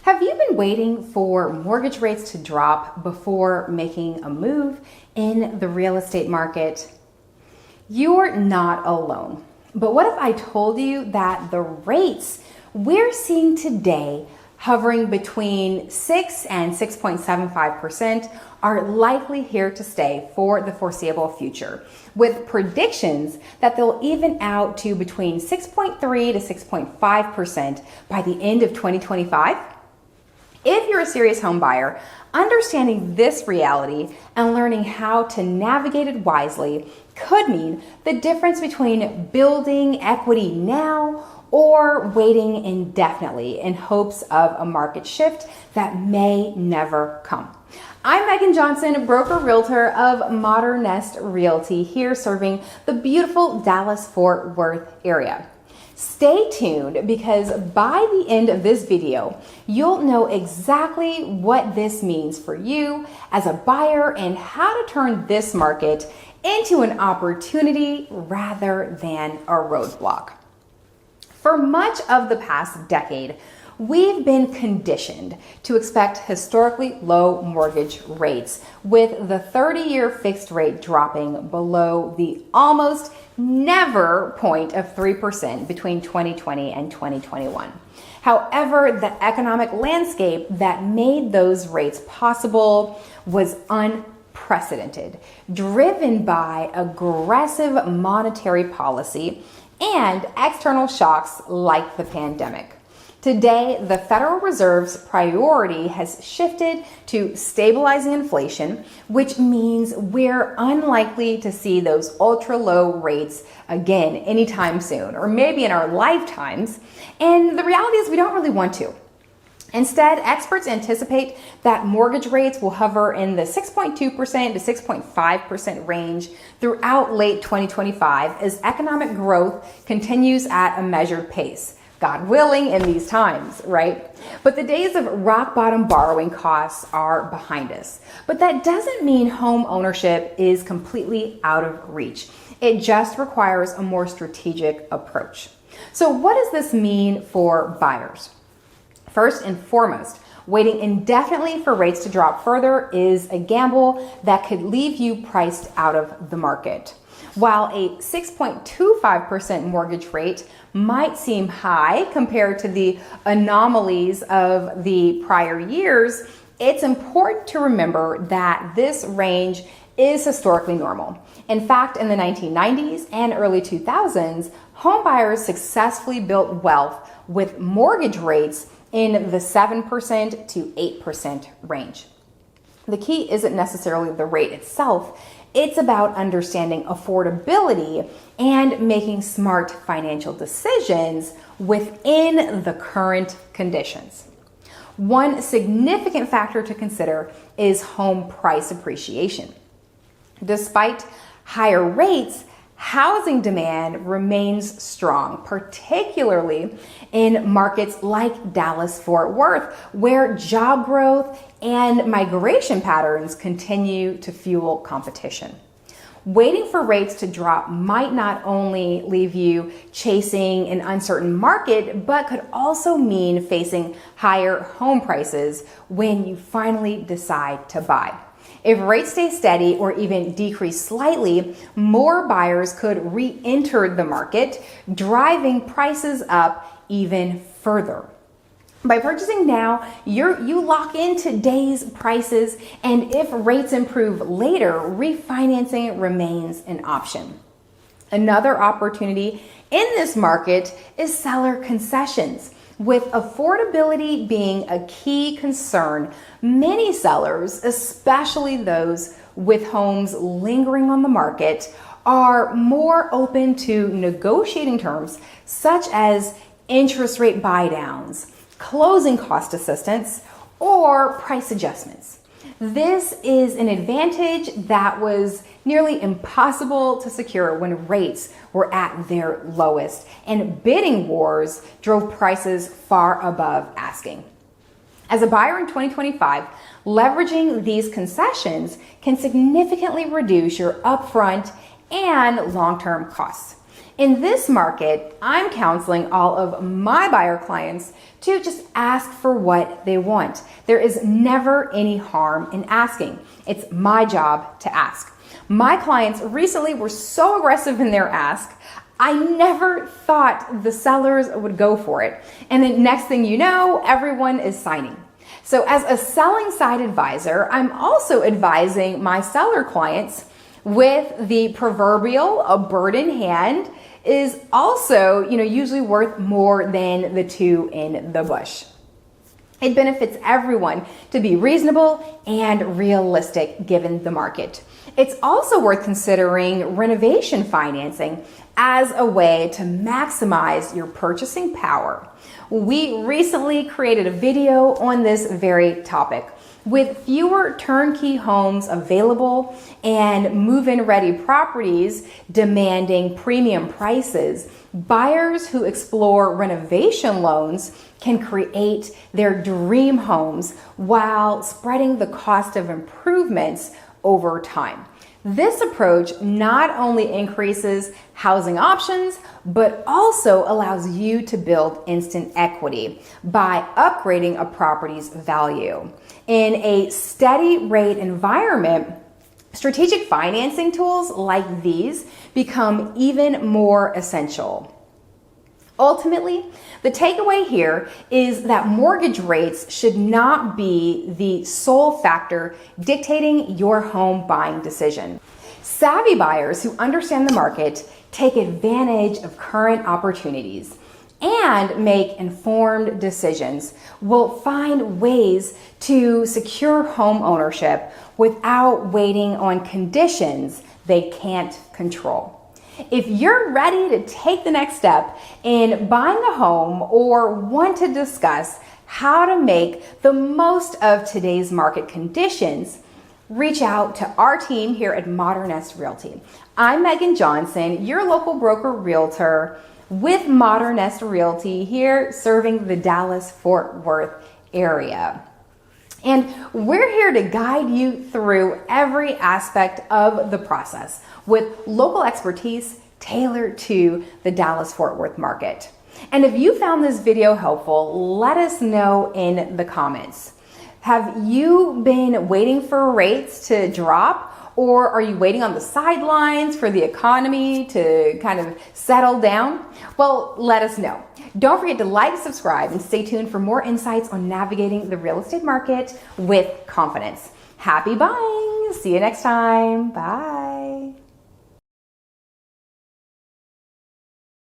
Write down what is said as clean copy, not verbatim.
Have you been waiting for mortgage rates to drop before making a move in the real estate market? You're not alone. But what if I told you that the rates we're seeing today, hovering between 6 and 6.75%, are likely here to stay for the foreseeable future, with predictions that they'll even out to between 6.3 to 6.5% by the end of 2025? If you're a serious home buyer, understanding this reality and learning how to navigate it wisely could mean the difference between building equity now or waiting indefinitely in hopes of a market shift that may never come. I'm Megan Johnson, broker realtor of Modern Nest Realty, here serving the beautiful Dallas-Fort Worth area. Stay tuned because by the end of this video, you'll know exactly what this means for you as a buyer and how to turn this market into an opportunity rather than a roadblock. For much of the past decade, we've been conditioned to expect historically low mortgage rates, with the 30-year fixed rate dropping below the almost never point of 3% between 2020 and 2021. However, the economic landscape that made those rates possible was unprecedented, driven by aggressive monetary policy and external shocks like the pandemic. Today, the Federal Reserve's priority has shifted to stabilizing inflation, which means we're unlikely to see those ultra low rates again anytime soon, or maybe in our lifetimes. And the reality is we don't really want to. Instead, experts anticipate that mortgage rates will hover in the 6.2% to 6.5% range throughout late 2025 as economic growth continues at a measured pace. God willing in these times, right? But the days of rock bottom borrowing costs are behind us. But that doesn't mean home ownership is completely out of reach. It just requires a more strategic approach. So what does this mean for buyers? First and foremost, waiting indefinitely for rates to drop further is a gamble that could leave you priced out of the market. While a 6.25% mortgage rate might seem high compared to the anomalies of the prior years, it's important to remember that this range is historically normal. In fact, in the 1990s and early 2000s, homebuyers successfully built wealth with mortgage rates in the 7% to 8% range. The key isn't necessarily the rate itself. It's about understanding affordability and making smart financial decisions within the current conditions. One significant factor to consider is home price appreciation. Despite higher rates, housing demand remains strong, particularly in markets like Dallas-Fort Worth, where job growth and migration patterns continue to fuel competition. Waiting for rates to drop might not only leave you chasing an uncertain market, but could also mean facing higher home prices when you finally decide to buy. If rates stay steady or even decrease slightly, more buyers could re-enter the market, driving prices up even further. By purchasing now, you lock in today's prices, and if rates improve later, refinancing remains an option. Another opportunity in this market is seller concessions. With affordability being a key concern, many sellers, especially those with homes lingering on the market, are more open to negotiating terms such as interest rate buydowns, closing cost assistance, or price adjustments. This is an advantage that was nearly impossible to secure when rates were at their lowest, and bidding wars drove prices far above asking. As a buyer in 2025, leveraging these concessions can significantly reduce your upfront and long-term costs. In this market, I'm counseling all of my buyer clients to just ask for what they want. There is never any harm in asking. It's my job to ask. My clients recently were so aggressive in their ask, I never thought the sellers would go for it. And then next thing you know, everyone is signing. So as a selling side advisor, I'm also advising my seller clients with the proverbial a bird in hand is also, usually worth more than the two in the bush. It benefits everyone to be reasonable and realistic given the market. It's also worth considering renovation financing as a way to maximize your purchasing power. We recently created a video on this very topic. With fewer turnkey homes available and move-in ready properties demanding premium prices, buyers who explore renovation loans can create their dream homes while spreading the cost of improvements over time. This approach not only increases housing options, but also allows you to build instant equity by upgrading a property's value. In a steady rate environment, strategic financing tools like these become even more essential. Ultimately, the takeaway here is that mortgage rates should not be the sole factor dictating your home buying decision. Savvy buyers who understand the market take advantage of current opportunities and make informed decisions will find ways to secure home ownership without waiting on conditions they can't control. If you're ready to take the next step in buying a home or want to discuss how to make the most of today's market conditions, reach out to our team here at Modern Nest Realty. I'm Megan Johnson, your local broker realtor with Modern Nest Realty here serving the Dallas-Fort Worth area. And we're here to guide you through every aspect of the process with local expertise tailored to the Dallas-Fort Worth market. And if you found this video helpful, let us know in the comments. Have you been waiting for rates to drop? Or are you waiting on the sidelines for the economy to kind of settle down? Well, let us know. Don't forget to like, subscribe, and stay tuned for more insights on navigating the real estate market with confidence. Happy buying! See you next time. Bye.